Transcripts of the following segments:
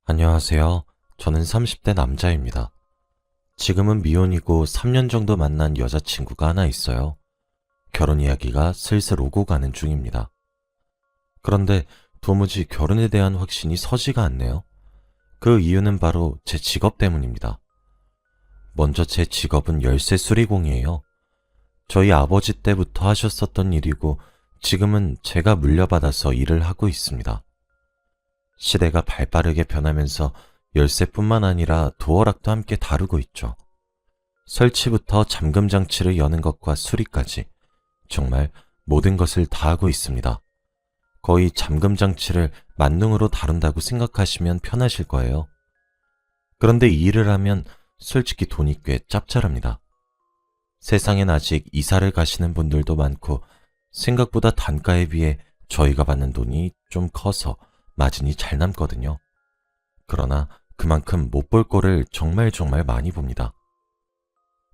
안녕하세요. 저는 30대 남자입니다. 지금은 미혼이고 3년 정도 만난 여자친구가 하나 있어요. 결혼 이야기가 슬슬 오고 가는 중입니다. 그런데 도무지 결혼에 대한 확신이 서지가 않네요. 그 이유는 바로 제 직업 때문입니다. 먼저 제 직업은 열쇠 수리공이에요. 저희 아버지 때부터 하셨었던 일이고 지금은 제가 물려받아서 일을 하고 있습니다. 시대가 발빠르게 변하면서 열쇠뿐만 아니라 도어락도 함께 다루고 있죠. 설치부터 잠금 장치를 여는 것과 수리까지 정말 모든 것을 다 하고 있습니다. 거의 잠금 장치를 만능으로 다룬다고 생각하시면 편하실 거예요. 그런데 이 일을 하면 솔직히 돈이 꽤 짭짤합니다. 세상엔 아직 이사를 가시는 분들도 많고 생각보다 단가에 비해 저희가 받는 돈이 좀 커서 마진이 잘 남거든요. 그러나 그만큼 못 볼 꼴을 정말 많이 봅니다.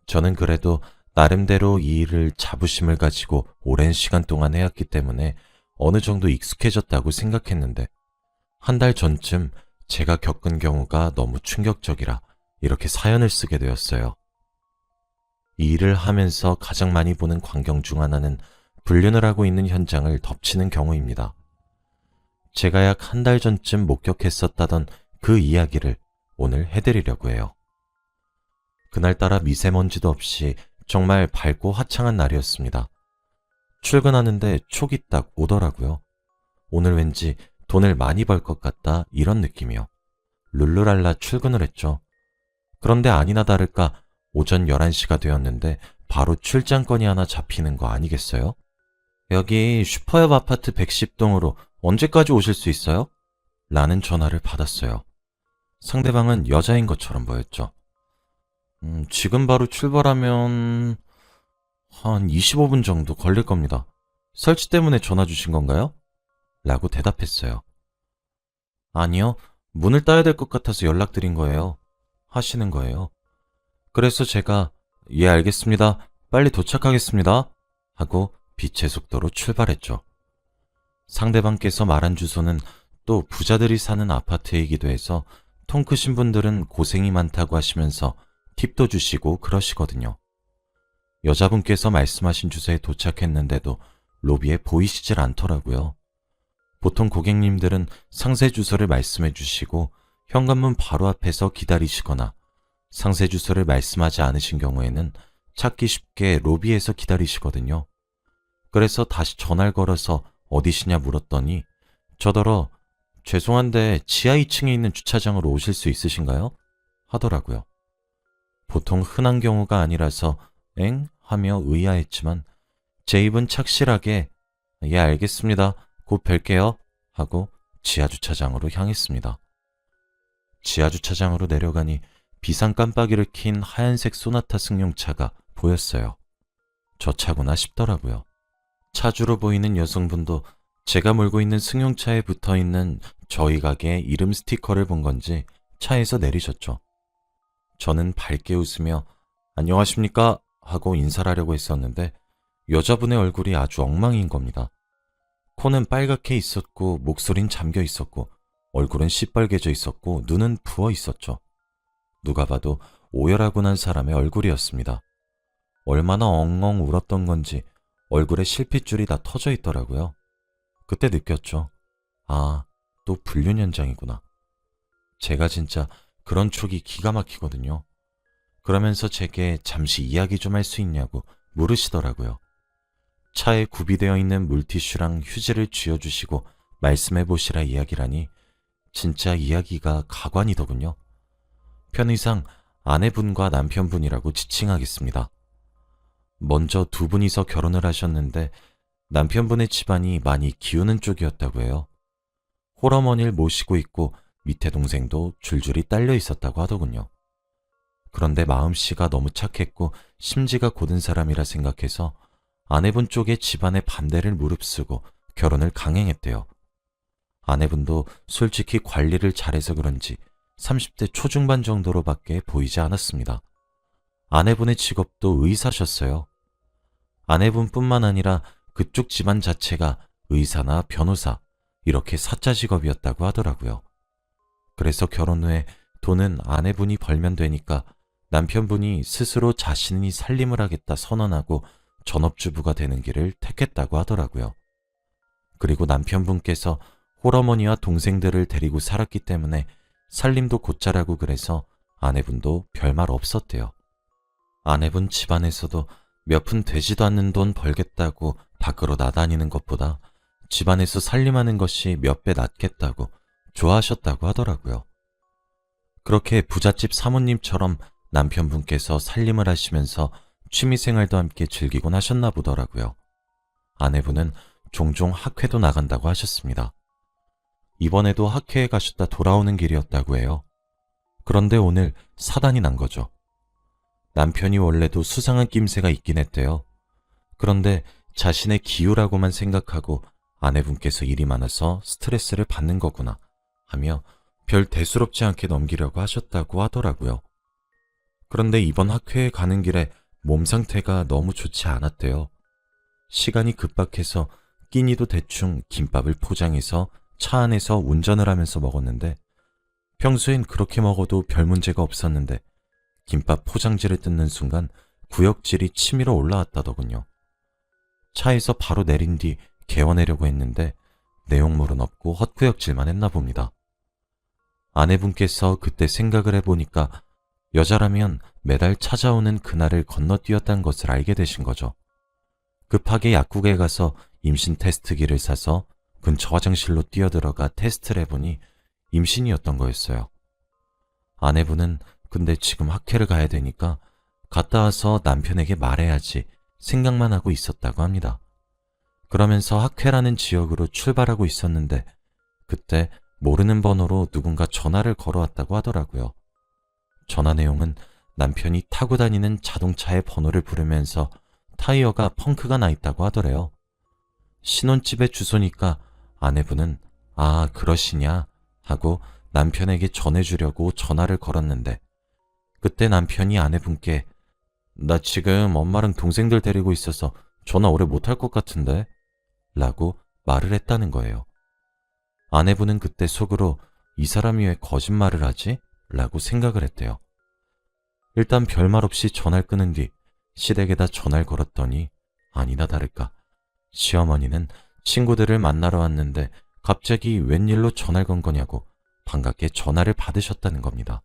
저는 그래도 나름대로 이 일을 자부심을 가지고 오랜 시간 동안 해왔기 때문에 어느 정도 익숙해졌다고 생각했는데 한 달 전쯤 제가 겪은 경우가 너무 충격적이라 이렇게 사연을 쓰게 되었어요. 이 일을 하면서 가장 많이 보는 광경 중 하나는 불륜을 하고 있는 현장을 덮치는 경우입니다. 제가 약 한 달 전쯤 목격했었다던 그 이야기를 오늘 해드리려고 해요. 그날따라 미세먼지도 없이 정말 밝고 화창한 날이었습니다. 출근하는데 촉이 딱 오더라고요. 오늘 왠지 돈을 많이 벌 것 같다 이런 느낌이요. 룰루랄라 출근을 했죠. 그런데 아니나 다를까 오전 11시가 되었는데 바로 출장건이 하나 잡히는 거 아니겠어요? 여기 슈퍼협 아파트 110동으로 언제까지 오실 수 있어요? 라는 전화를 받았어요. 상대방은 여자인 것처럼 보였죠. 지금 바로 출발하면 한 25분 정도 걸릴 겁니다. 설치 때문에 전화 주신 건가요? 라고 대답했어요. 아니요, 문을 따야 될 것 같아서 연락드린 거예요. 하시는 거예요. 그래서 제가 예, 알겠습니다. 빨리 도착하겠습니다. 하고 빛의 속도로 출발했죠. 상대방께서 말한 주소는 또 부자들이 사는 아파트이기도 해서 통 크신 분들은 고생이 많다고 하시면서 팁도 주시고 그러시거든요. 여자분께서 말씀하신 주소에 도착했는데도 로비에 보이시질 않더라고요. 보통 고객님들은 상세 주소를 말씀해 주시고 현관문 바로 앞에서 기다리시거나 상세 주소를 말씀하지 않으신 경우에는 찾기 쉽게 로비에서 기다리시거든요. 그래서 다시 전화를 걸어서 어디시냐 물었더니 저더러 죄송한데 지하 2층에 있는 주차장으로 오실 수 있으신가요? 하더라고요. 보통 흔한 경우가 아니라서 엥? 하며 의아했지만 제 입은 착실하게 예, 알겠습니다. 곧 뵐게요. 하고 지하 주차장으로 향했습니다. 지하 주차장으로 내려가니 비상 깜빡이를 킨 하얀색 소나타 승용차가 보였어요. 저 차구나 싶더라고요. 차주로 보이는 여성분도 제가 몰고 있는 승용차에 붙어있는 저희 가게의 이름 스티커를 본 건지 차에서 내리셨죠. 저는 밝게 웃으며 안녕하십니까 하고 인사를 하려고 했었는데 여자분의 얼굴이 아주 엉망인 겁니다. 코는 빨갛게 있었고 목소린 잠겨 있었고 얼굴은 시뻘개져 있었고 눈은 부어 있었죠. 누가 봐도 오열하고 난 사람의 얼굴이었습니다. 얼마나 엉엉 울었던 건지 얼굴에 실핏줄이 다 터져 있더라고요. 그때 느꼈죠. 아, 또 불륜 현장이구나. 제가 진짜 그런 촉이 기가 막히거든요. 그러면서 제게 잠시 이야기 좀 할 수 있냐고 물으시더라고요. 차에 구비되어 있는 물티슈랑 휴지를 쥐어주시고 말씀해보시라 이야기라니 진짜 이야기가 가관이더군요. 편의상 아내분과 남편분이라고 지칭하겠습니다. 먼저 두 분이서 결혼을 하셨는데 남편분의 집안이 많이 기우는 쪽이었다고 해요. 홀어머니를 모시고 있고 밑에 동생도 줄줄이 딸려 있었다고 하더군요. 그런데 마음씨가 너무 착했고 심지가 고든 사람이라 생각해서 아내분 쪽의 집안의 반대를 무릅쓰고 결혼을 강행했대요. 아내분도 솔직히 관리를 잘해서 그런지 30대 초중반 정도로밖에 보이지 않았습니다. 아내분의 직업도 의사셨어요. 아내분뿐만 아니라 그쪽 집안 자체가 의사나 변호사 이렇게 사자 직업이었다고 하더라고요. 그래서 결혼 후에 돈은 아내분이 벌면 되니까 남편분이 스스로 자신이 살림을 하겠다 선언하고 전업주부가 되는 길을 택했다고 하더라고요. 그리고 남편분께서 홀어머니와 동생들을 데리고 살았기 때문에 살림도 곧잘하고 그래서 아내분도 별말 없었대요. 아내분 집안에서도 몇 푼 되지도 않는 돈 벌겠다고 밖으로 나다니는 것보다 집안에서 살림하는 것이 몇 배 낫겠다고 좋아하셨다고 하더라고요. 그렇게 부잣집 사모님처럼 남편분께서 살림을 하시면서 취미생활도 함께 즐기곤 하셨나 보더라고요. 아내분은 종종 학회도 나간다고 하셨습니다. 이번에도 학회에 가셨다 돌아오는 길이었다고 해요. 그런데 오늘 사단이 난 거죠. 남편이 원래도 수상한 낌새가 있긴 했대요. 그런데 자신의 기우라고만 생각하고 아내분께서 일이 많아서 스트레스를 받는 거구나 하며 별 대수롭지 않게 넘기려고 하셨다고 하더라고요. 그런데 이번 학회에 가는 길에 몸 상태가 너무 좋지 않았대요. 시간이 급박해서 끼니도 대충 김밥을 포장해서 차 안에서 운전을 하면서 먹었는데 평소엔 그렇게 먹어도 별 문제가 없었는데 김밥 포장지를 뜯는 순간 구역질이 치밀어 올라왔다더군요. 차에서 바로 내린 뒤 개워내려고 했는데 내용물은 없고 헛구역질만 했나 봅니다. 아내분께서 그때 생각을 해보니까 여자라면 매달 찾아오는 그날을 건너뛰었다는 것을 알게 되신 거죠. 급하게 약국에 가서 임신 테스트기를 사서 근처 화장실로 뛰어들어가 테스트를 해보니 임신이었던 거였어요. 아내분은 근데 지금 학회를 가야 되니까 갔다 와서 남편에게 말해야지 생각만 하고 있었다고 합니다. 그러면서 학회라는 지역으로 출발하고 있었는데 그때 모르는 번호로 누군가 전화를 걸어왔다고 하더라고요. 전화 내용은 남편이 타고 다니는 자동차의 번호를 부르면서 타이어가 펑크가 나 있다고 하더래요. 신혼집의 주소니까 아내분은 아 그러시냐 하고 남편에게 전해주려고 전화를 걸었는데 그때 남편이 아내분께 나 지금 엄마랑 동생들 데리고 있어서 전화 오래 못할 것 같은데 라고 말을 했다는 거예요. 아내분은 그때 속으로 이 사람이 왜 거짓말을 하지? 라고 생각을 했대요. 일단 별말 없이 전화를 끊은 뒤 시댁에다 전화를 걸었더니 아니나 다를까 시어머니는 친구들을 만나러 왔는데 갑자기 웬일로 전화를 건 거냐고 반갑게 전화를 받으셨다는 겁니다.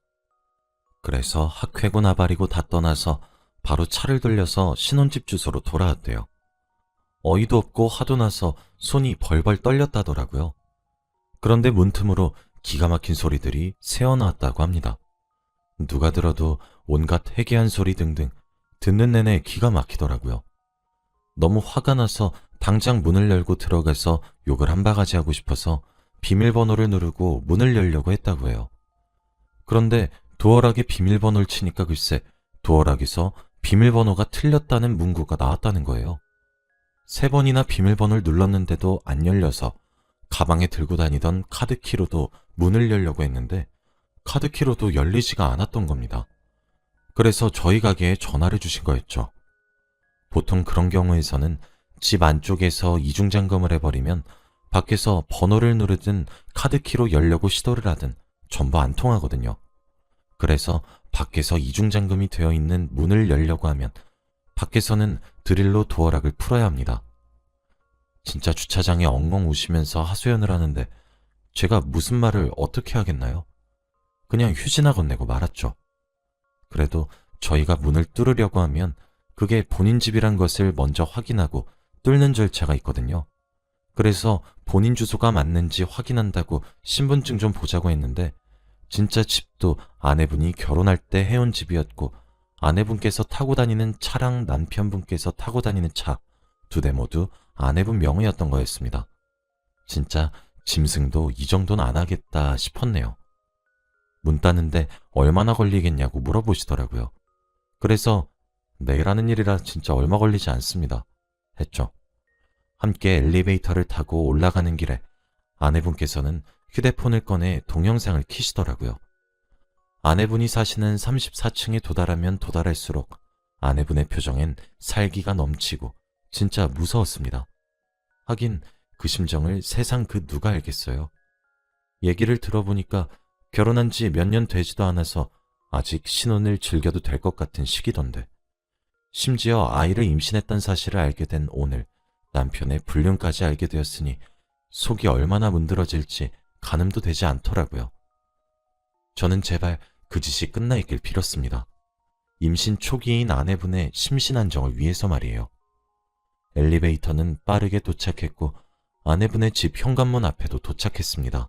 그래서 학회고 나발이고 다 떠나서 바로 차를 돌려서 신혼집 주소로 돌아왔대요. 어이도 없고 화도 나서 손이 벌벌 떨렸다더라고요. 그런데 문틈으로 기가 막힌 소리들이 새어나왔다고 합니다. 누가 들어도 온갖 회개한 소리 등등 듣는 내내 기가 막히더라고요. 너무 화가 나서 당장 문을 열고 들어가서 욕을 한 바가지 하고 싶어서 비밀번호를 누르고 문을 열려고 했다고 해요. 그런데 도어락에 비밀번호를 치니까 글쎄 도어락에서 비밀번호가 틀렸다는 문구가 나왔다는 거예요. 3번이나 비밀번호를 눌렀는데도 안 열려서 가방에 들고 다니던 카드키로도 문을 열려고 했는데 카드키로도 열리지가 않았던 겁니다. 그래서 저희 가게에 전화를 주신 거였죠. 보통 그런 경우에서는 집 안쪽에서 이중잠금을 해버리면 밖에서 번호를 누르든 카드키로 열려고 시도를 하든 전부 안 통하거든요. 그래서 밖에서 이중잠금이 되어 있는 문을 열려고 하면 밖에서는 드릴로 도어락을 풀어야 합니다. 진짜 주차장에 엉엉 우시면서 하소연을 하는데 제가 무슨 말을 어떻게 하겠나요? 그냥 휴지나 건네고 말았죠. 그래도 저희가 문을 뚫으려고 하면 그게 본인 집이란 것을 먼저 확인하고 뚫는 절차가 있거든요. 그래서 본인 주소가 맞는지 확인한다고 신분증 좀 보자고 했는데 진짜 집도 아내분이 결혼할 때 해온 집이었고 아내분께서 타고 다니는 차랑 남편분께서 타고 다니는 차 2대 모두 아내분 명의였던 거였습니다. 진짜 짐승도 이 정도는 안 하겠다 싶었네요. 문 따는데 얼마나 걸리겠냐고 물어보시더라고요. 그래서 매일 하는 일이라 진짜 얼마 걸리지 않습니다. 했죠. 함께 엘리베이터를 타고 올라가는 길에 아내분께서는 휴대폰을 꺼내 동영상을 켜시더라고요. 아내분이 사시는 34층에 도달하면 도달할수록 아내분의 표정엔 살기가 넘치고 진짜 무서웠습니다. 하긴 그 심정을 세상 그 누가 알겠어요. 얘기를 들어보니까 결혼한 지 몇 년 되지도 않아서 아직 신혼을 즐겨도 될 것 같은 시기던데. 심지어 아이를 임신했던 사실을 알게 된 오늘 남편의 불륜까지 알게 되었으니 속이 얼마나 문드러질지 가늠도 되지 않더라고요. 저는 제발 그 짓이 끝나 있길 빌었습니다. 임신 초기인 아내분의 심신 안정을 위해서 말이에요. 엘리베이터는 빠르게 도착했고 아내분의 집 현관문 앞에도 도착했습니다.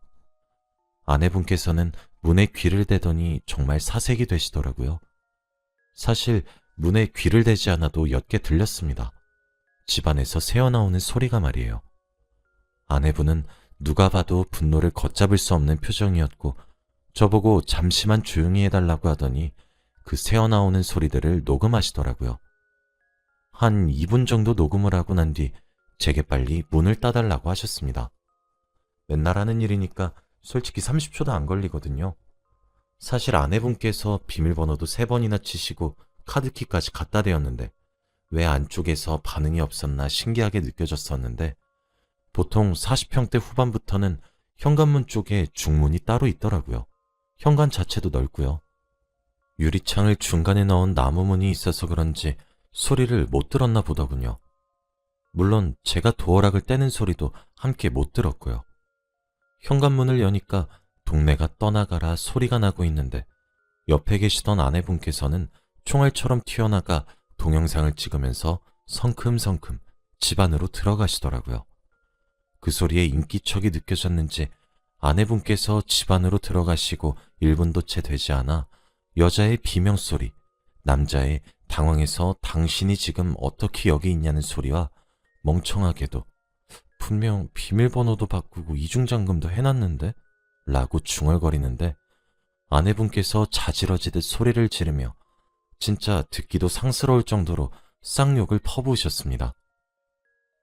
아내분께서는 문에 귀를 대더니 정말 사색이 되시더라고요. 사실 문에 귀를 대지 않아도 옅게 들렸습니다. 집안에서 새어나오는 소리가 말이에요. 아내분은 누가 봐도 분노를 걷잡을 수 없는 표정이었고 저보고 잠시만 조용히 해달라고 하더니 그 새어나오는 소리들을 녹음하시더라고요. 한 2분 정도 녹음을 하고 난 뒤 제게 빨리 문을 따달라고 하셨습니다. 맨날 하는 일이니까 솔직히 30초도 안 걸리거든요. 사실 아내분께서 비밀번호도 3번이나 치시고 카드키까지 갖다 대었는데 왜 안쪽에서 반응이 없었나 신기하게 느껴졌었는데 보통 40평대 후반부터는 현관문 쪽에 중문이 따로 있더라고요. 현관 자체도 넓고요. 유리창을 중간에 넣은 나무문이 있어서 그런지 소리를 못 들었나 보더군요. 물론 제가 도어락을 떼는 소리도 함께 못 들었고요. 현관문을 여니까 동네가 떠나가라 소리가 나고 있는데 옆에 계시던 아내분께서는 총알처럼 튀어나가 동영상을 찍으면서 성큼성큼 집 안으로 들어가시더라고요. 그 소리에 인기척이 느껴졌는지 아내분께서 집 안으로 들어가시고 1분도 채 되지 않아 여자의 비명소리, 남자의 당황해서 당신이 지금 어떻게 여기 있냐는 소리와 멍청하게도 분명 비밀번호도 바꾸고 이중잠금도 해놨는데? 라고 중얼거리는데 아내분께서 자지러지듯 소리를 지르며 진짜 듣기도 상스러울 정도로 쌍욕을 퍼부으셨습니다.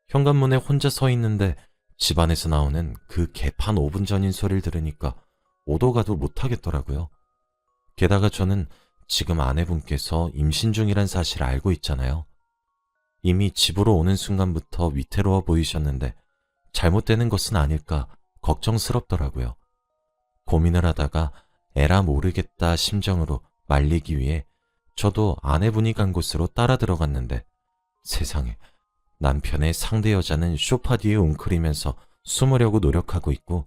현관문에 혼자 서 있는데 집안에서 나오는 그 개판 5분 전인 소리를 들으니까 오도 가도 못하겠더라고요. 게다가 저는 지금 아내분께서 임신 중이란 사실을 알고 있잖아요. 이미 집으로 오는 순간부터 위태로워 보이셨는데 잘못되는 것은 아닐까 걱정스럽더라고요. 고민을 하다가 에라 모르겠다 심정으로 말리기 위해 저도 아내분이 간 곳으로 따라 들어갔는데 세상에 남편의 상대 여자는 소파 뒤에 웅크리면서 숨으려고 노력하고 있고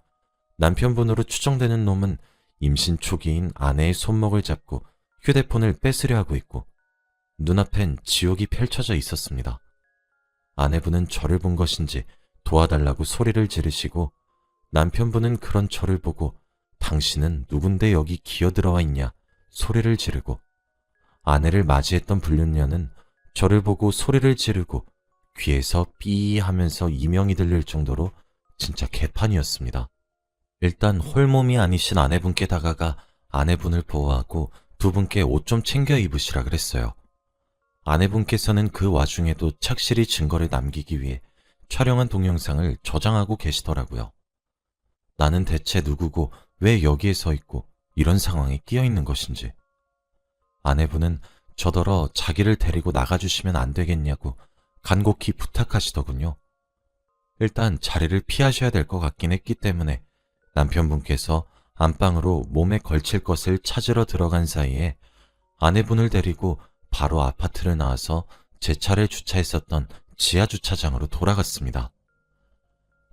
남편분으로 추정되는 놈은 임신 초기인 아내의 손목을 잡고 휴대폰을 뺏으려 하고 있고 눈앞엔 지옥이 펼쳐져 있었습니다. 아내분은 저를 본 것인지 도와달라고 소리를 지르시고 남편분은 그런 저를 보고 당신은 누군데 여기 기어들어와 있냐 소리를 지르고 아내를 맞이했던 불륜녀는 저를 보고 소리를 지르고 귀에서 삐 하면서 이명이 들릴 정도로 진짜 개판이었습니다. 일단 홀몸이 아니신 아내분께 다가가 아내분을 보호하고 두 분께 옷 좀 챙겨 입으시라 그랬어요. 아내분께서는 그 와중에도 착실히 증거를 남기기 위해 촬영한 동영상을 저장하고 계시더라고요. 나는 대체 누구고 왜 여기에 서 있고 이런 상황에 끼어 있는 것인지. 아내분은 저더러 자기를 데리고 나가주시면 안 되겠냐고 간곡히 부탁하시더군요. 일단 자리를 피하셔야 될 것 같긴 했기 때문에 남편분께서 안방으로 몸에 걸칠 것을 찾으러 들어간 사이에 아내분을 데리고 바로 아파트를 나와서 제 차를 주차했었던 지하 주차장으로 돌아갔습니다.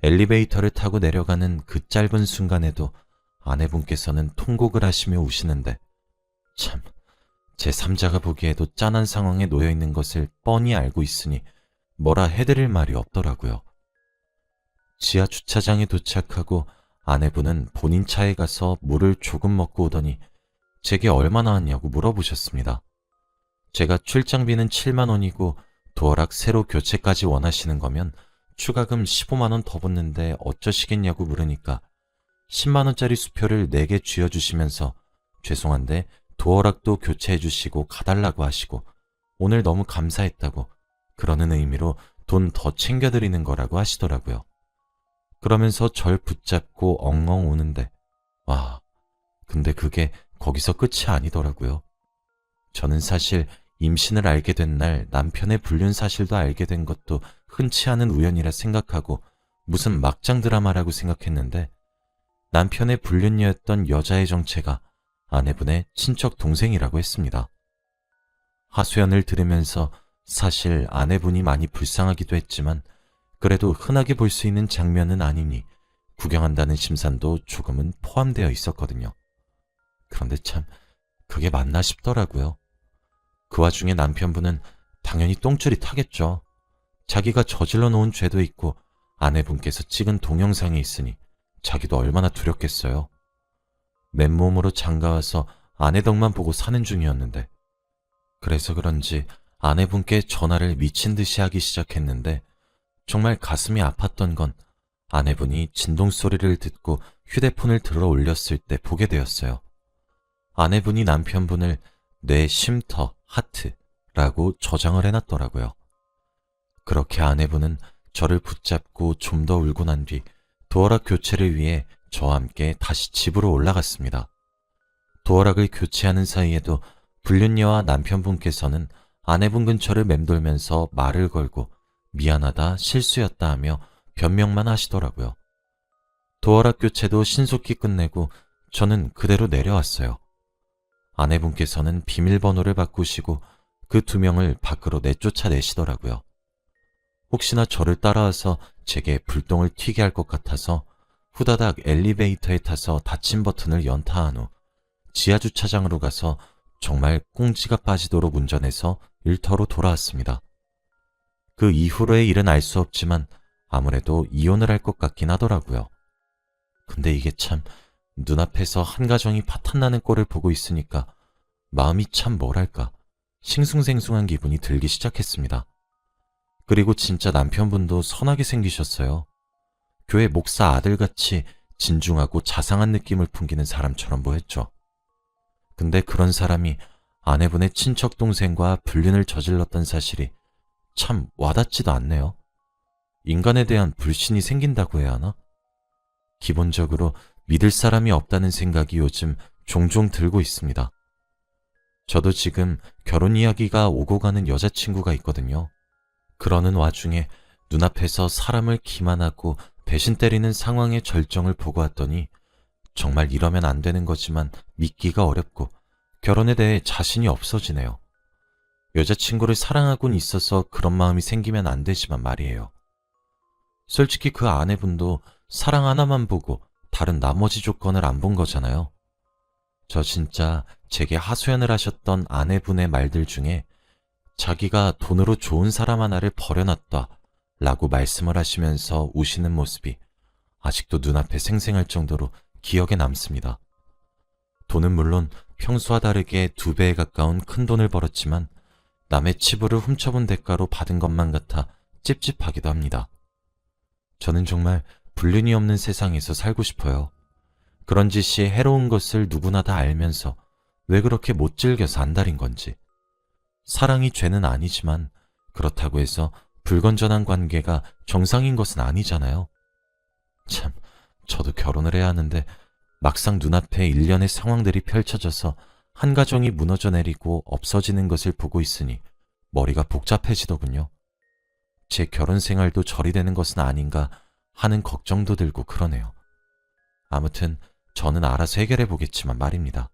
엘리베이터를 타고 내려가는 그 짧은 순간에도 아내분께서는 통곡을 하시며 우시는데 참, 제 3자가 보기에도 짠한 상황에 놓여 있는 것을 뻔히 알고 있으니 뭐라 해드릴 말이 없더라고요. 지하 주차장에 도착하고 아내분은 본인 차에 가서 물을 조금 먹고 오더니 제게 얼마 나왔냐고 물어보셨습니다. 제가 출장비는 7만 원이고 도어락 새로 교체까지 원하시는 거면 추가금 15만 원 더 붙는데 어쩌시겠냐고 물으니까 10만 원짜리 수표를 4개 쥐어주시면서 죄송한데 도어락도 교체해 주시고 가달라고 하시고 오늘 너무 감사했다고 그러는 의미로 돈 더 챙겨드리는 거라고 하시더라고요. 그러면서 절 붙잡고 엉엉 우는데 와, 근데 그게 거기서 끝이 아니더라고요. 저는 사실 임신을 알게 된 날 남편의 불륜 사실도 알게 된 것도 흔치 않은 우연이라 생각하고 무슨 막장 드라마라고 생각했는데 남편의 불륜녀였던 여자의 정체가 아내분의 친척 동생이라고 했습니다. 하소연을 들으면서 사실 아내분이 많이 불쌍하기도 했지만 그래도 흔하게 볼 수 있는 장면은 아니니 구경한다는 심산도 조금은 포함되어 있었거든요. 그런데 참 그게 맞나 싶더라고요. 그 와중에 남편분은 당연히 똥줄이 타겠죠. 자기가 저질러 놓은 죄도 있고 아내분께서 찍은 동영상이 있으니 자기도 얼마나 두렵겠어요. 맨몸으로 장가와서 아내 덕만 보고 사는 중이었는데 그래서 그런지 아내분께 전화를 미친 듯이 하기 시작했는데 정말 가슴이 아팠던 건 아내분이 진동 소리를 듣고 휴대폰을 들어 올렸을 때 보게 되었어요. 아내분이 남편분을 내 쉼터 하트라고 저장을 해놨더라고요. 그렇게 아내분은 저를 붙잡고 좀 더 울고 난 뒤 도어락 교체를 위해 저와 함께 다시 집으로 올라갔습니다. 도어락을 교체하는 사이에도 불륜녀와 남편분께서는 아내분 근처를 맴돌면서 말을 걸고 미안하다, 실수였다 하며 변명만 하시더라고요. 도어락 교체도 신속히 끝내고 저는 그대로 내려왔어요. 아내분께서는 비밀번호를 바꾸시고 그 두 명을 밖으로 내쫓아내시더라고요. 혹시나 저를 따라와서 제게 불똥을 튀게 할 것 같아서 후다닥 엘리베이터에 타서 닫힌 버튼을 연타한 후 지하주차장으로 가서 정말 꽁지가 빠지도록 운전해서 일터로 돌아왔습니다. 그 이후로의 일은 알 수 없지만 아무래도 이혼을 할 것 같긴 하더라고요. 근데 이게 참 눈앞에서 한 가정이 파탄나는 꼴을 보고 있으니까 마음이 참 뭐랄까 싱숭생숭한 기분이 들기 시작했습니다. 그리고 진짜 남편분도 선하게 생기셨어요. 교회 목사 아들같이 진중하고 자상한 느낌을 풍기는 사람처럼 보였죠. 근데 그런 사람이 아내분의 친척 동생과 불륜을 저질렀던 사실이 참 와닿지도 않네요. 인간에 대한 불신이 생긴다고 해야 하나? 기본적으로 믿을 사람이 없다는 생각이 요즘 종종 들고 있습니다. 저도 지금 결혼 이야기가 오고 가는 여자친구가 있거든요. 그러는 와중에 눈앞에서 사람을 기만하고 배신 때리는 상황의 절정을 보고 왔더니 정말 이러면 안 되는 거지만 믿기가 어렵고 결혼에 대해 자신이 없어지네요. 여자친구를 사랑하곤 있어서 그런 마음이 생기면 안 되지만 말이에요. 솔직히 그 아내분도 사랑 하나만 보고 다른 나머지 조건을 안 본 거잖아요. 저 진짜 제게 하소연을 하셨던 아내분의 말들 중에 자기가 돈으로 좋은 사람 하나를 버려놨다 라고 말씀을 하시면서 우시는 모습이 아직도 눈앞에 생생할 정도로 기억에 남습니다. 돈은 물론 평소와 다르게 2배에 가까운 큰 돈을 벌었지만 남의 치부를 훔쳐본 대가로 받은 것만 같아 찝찝하기도 합니다. 저는 정말 불륜이 없는 세상에서 살고 싶어요. 그런 짓이 해로운 것을 누구나 다 알면서 왜 그렇게 못 즐겨서 안달인 건지. 사랑이 죄는 아니지만 그렇다고 해서 불건전한 관계가 정상인 것은 아니잖아요. 참, 저도 결혼을 해야 하는데 막상 눈앞에 일련의 상황들이 펼쳐져서 한 가정이 무너져 내리고 없어지는 것을 보고 있으니 머리가 복잡해지더군요. 제 결혼 생활도 절이 되는 것은 아닌가 하는 걱정도 들고 그러네요. 아무튼 저는 알아서 해결해 보겠지만 말입니다.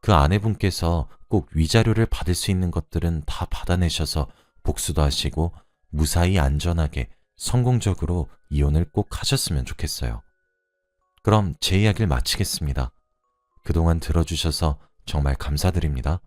그 아내분께서 꼭 위자료를 받을 수 있는 것들은 다 받아내셔서 복수도 하시고 무사히 안전하게 성공적으로 이혼을 꼭 하셨으면 좋겠어요. 그럼 제 이야기를 마치겠습니다. 그동안 들어주셔서 정말 감사드립니다.